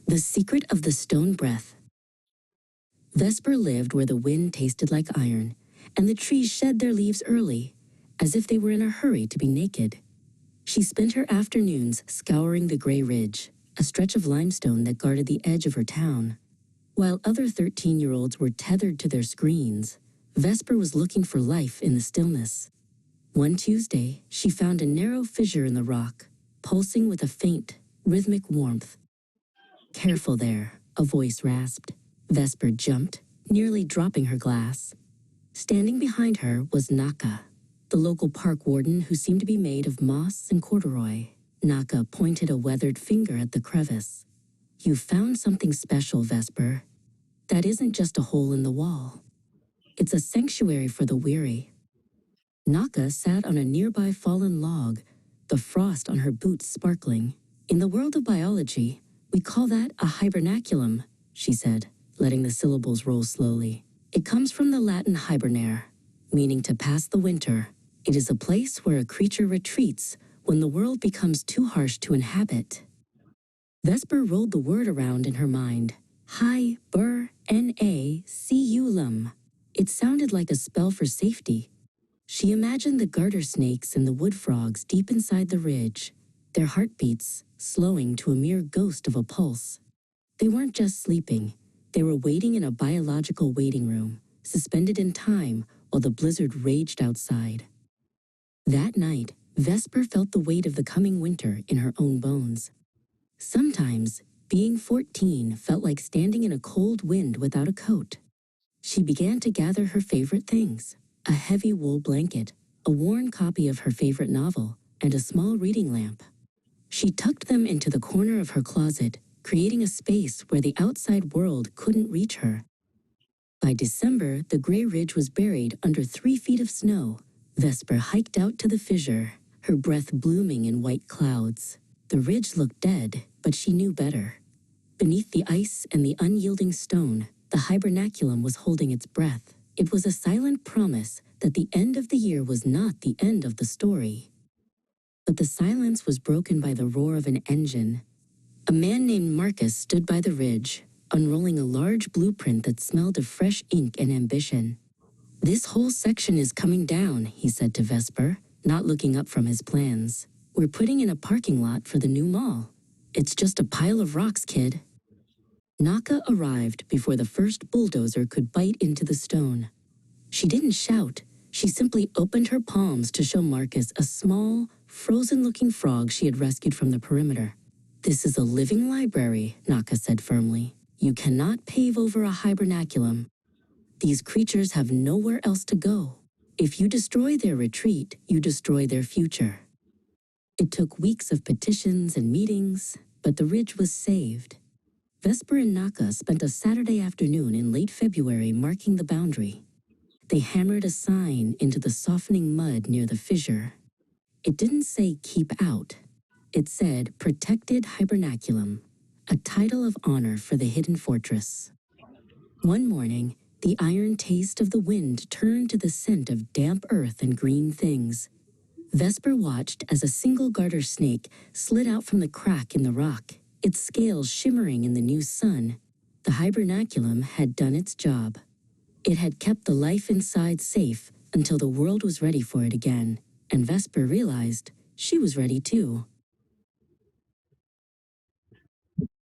The Secret of the Stone Breath. Vesper lived where the wind tasted like iron, and the trees shed their leaves early, as if they were in a hurry to be naked. She spent her afternoons scouring the gray ridge, a stretch of limestone that guarded the edge of her town. While other 13-year-olds were tethered to their screens, Vesper was looking for life in the stillness. One Tuesday, she found a narrow fissure in the rock, pulsing with a faint, rhythmic warmth. "Careful there," a voice rasped. Vesper jumped, nearly dropping her glass. Standing behind her was Naka, the local park warden who seemed to be made of moss and corduroy. Naka pointed a weathered finger at the crevice. "You found something special, Vesper. That isn't just a hole in the wall. It's a sanctuary for the weary." Naka sat on a nearby fallen log, the frost on her boots sparkling. "In the world of biology, we call that a hibernaculum," she said, letting the syllables roll slowly. "It comes from the Latin hibernare, meaning to pass the winter. It is a place where a creature retreats when the world becomes too harsh to inhabit." Vesper rolled the word around in her mind. Hye-ber-NAK-yuh-lum. It sounded like a spell for safety. She imagined the garter snakes and the wood frogs deep inside the ridge, their heartbeats slowing to a mere ghost of a pulse. They weren't just sleeping. They were waiting in a biological waiting room, suspended in time while the blizzard raged outside. That night, Vesper felt the weight of the coming winter in her own bones. Sometimes, being 14 felt like standing in a cold wind without a coat. She began to gather her favorite things: a heavy wool blanket, a worn copy of her favorite novel, and a small reading lamp. She tucked them into the corner of her closet, creating a space where the outside world couldn't reach her. By December, the gray ridge was buried under 3 feet of snow. Vesper hiked out to the fissure, her breath blooming in white clouds. The ridge looked dead, but she knew better. Beneath the ice and the unyielding stone, the hibernaculum was holding its breath. It was a silent promise that the end of the year was not the end of the story. But the silence was broken by the roar of an engine. A man named Marcus stood by the ridge, unrolling a large blueprint that smelled of fresh ink and ambition. "This whole section is coming down," he said to Vesper, not looking up from his plans. "We're putting in a parking lot for the new mall. It's just a pile of rocks, kid." Naka arrived before the first bulldozer could bite into the stone. She didn't shout. She simply opened her palms to show Marcus a small, frozen-looking frog she had rescued from the perimeter. "This is a living library," Naka said firmly. "You cannot pave over a hibernaculum. These creatures have nowhere else to go. If you destroy their retreat, you destroy their future." It took weeks of petitions and meetings, but the ridge was saved. Vesper and Naka spent a Saturday afternoon in late February marking the boundary. They hammered a sign into the softening mud near the fissure. It didn't say "keep out." It said "Protected Hibernaculum," a title of honor for the hidden fortress. One morning, the iron taste of the wind turned to the scent of damp earth and green things. Vesper watched as a single garter snake slid out from the crack in the rock, its scales shimmering in the new sun. The hibernaculum had done its job. It had kept the life inside safe until the world was ready for it again, and Vesper realized she was ready too.